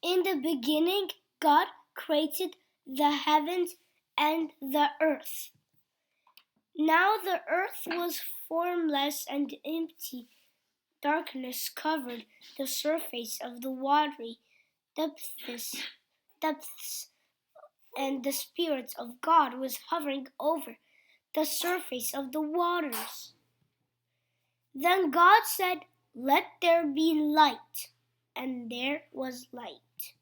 In the beginning, God created the heavens and the earth. Now the earth was formless and empty. Darkness covered the surface of the watery depths, and the Spirit of God was hovering over the surface of the waters. Then God said, "Let there be light," and there was light.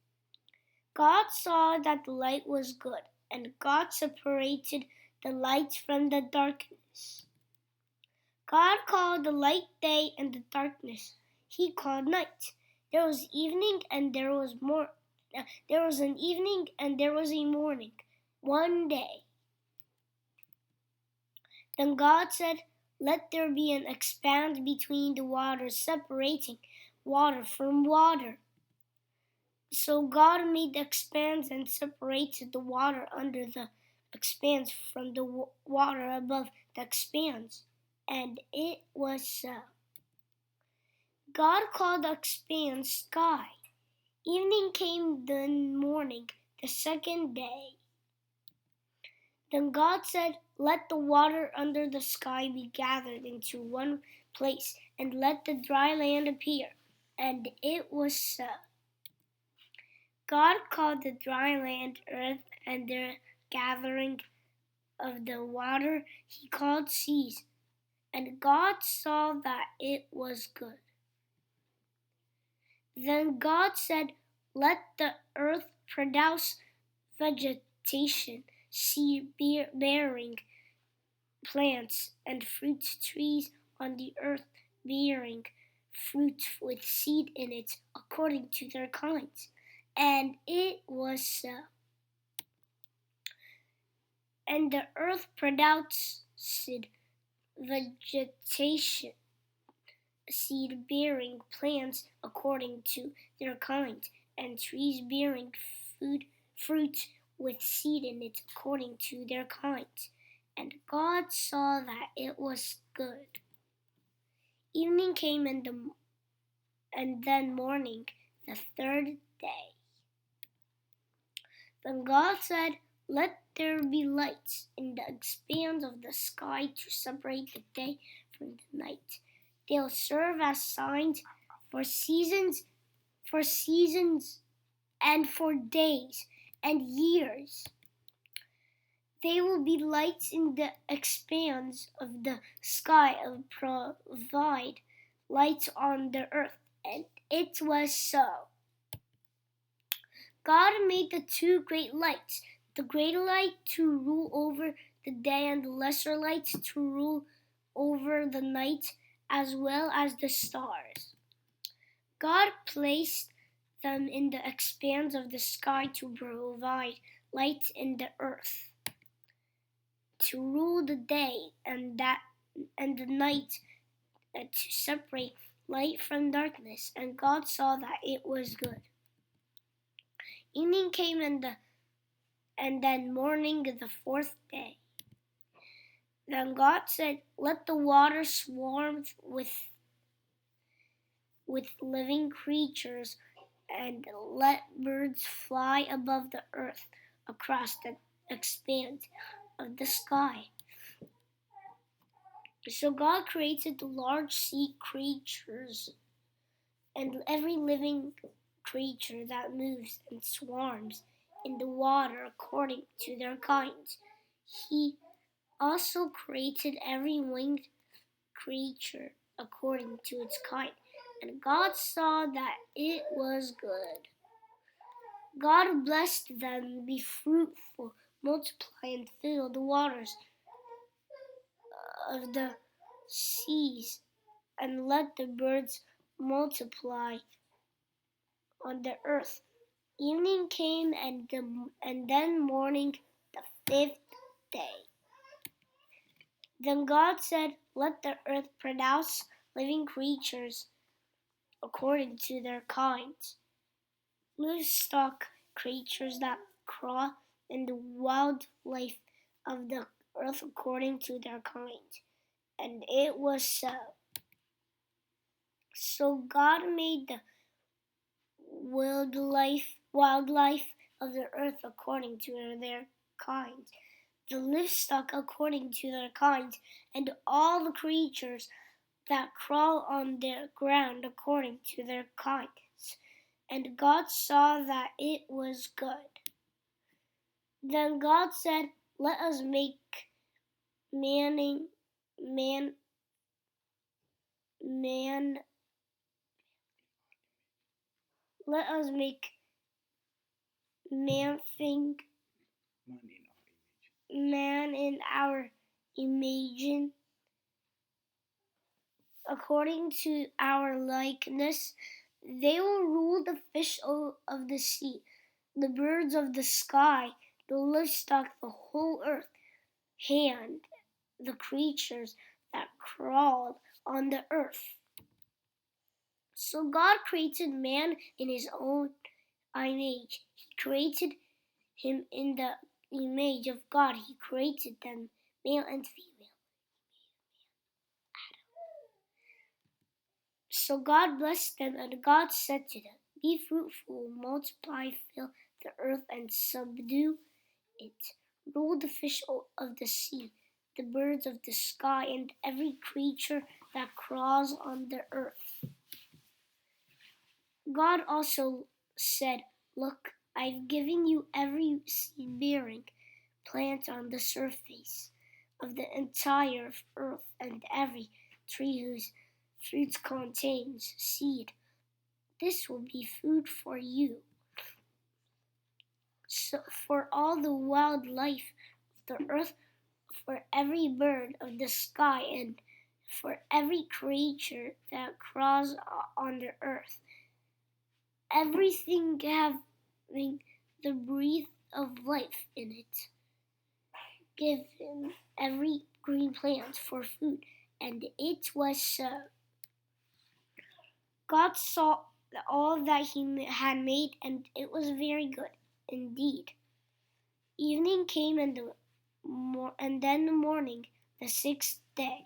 God saw that the light was good, and God separated the light from the darkness. God called the light day, and the darkness He called night. There was evening and there was an evening and there was a morning, one day. Then God said, "Let there be an expanse between the waters, separating water from water." So God made the expanse and separated the water under the expanse from the water above the expanse. And it was so. God called the expanse sky. Evening came, then morning, the second day. Then God said, "Let the water under the sky be gathered into one place, and let the dry land appear." And it was so. God called the dry land earth, and the gathering of the water He called seas. And God saw that it was good. Then God said, "Let the earth produce vegetation, seed-bearing plants, and fruit trees on the earth, bearing fruit with seed in it according to their kinds." And it was so. And the earth produced vegetation, seed-bearing plants according to their kind, and trees bearing fruit with seed in it according to their kinds. And God saw that it was good. Evening came, and then morning, the third day. Then God said, "Let there be lights in the expanse of the sky to separate the day from the night. They'll serve as signs for seasons, and for days and years. They will be lights in the expanse of the sky and provide light on the earth." And it was so. God made the two great lights, the greater light to rule over the day, and the lesser light to rule over the night, as well as the stars. God placed them in the expanse of the sky to provide light in the earth, to rule the day and the night, to separate light from darkness. And God saw that it was good. Evening came, and then morning, the fourth day. Then God said, "Let the water swarm with living creatures, and let birds fly above the earth across the expanse of the sky." So God created the large sea creatures and every living creature that moves and swarms in the water according to their kinds. He also created every winged creature according to its kind. And God saw that it was good. God blessed them, "Be fruitful, multiply, and fill the waters of the seas, and let the birds multiply on the earth." Evening came, and then morning, the fifth day. Then God said, "Let the earth produce living creatures according to their kinds, livestock creatures that crawl, and the wildlife of the earth according to their kind." And it was so. So God made the wildlife of the earth according to their kinds, the livestock according to their kinds, and all the creatures that crawl on the ground according to their kinds. And God saw that it was good. Then God said, let us make man let us make man in our image, according to our likeness. They will rule the fish of the sea, the birds of the sky, the livestock, the whole earth, and the creatures that crawl on the earth. So God created man in his own image. He created him in the image of God. He created them, male and female. So God blessed them, and God said to them, be fruitful, multiply, fill the earth, and subdue it. Rule the fish of the sea, the birds of the sky, and every creature that crawls on the earth. God also said, look, I've given you every seed-bearing plant on the surface of the entire earth, and every tree whose fruit contains seed. This will be food for you. So for all the wildlife of the earth, for every bird of the sky, and for every creature that crawls on the earth, everything having the breath of life in it. Give him every green plant for food. And it was so. God saw all that he had made, and it was very good indeed. Evening came, and then the morning, the sixth day.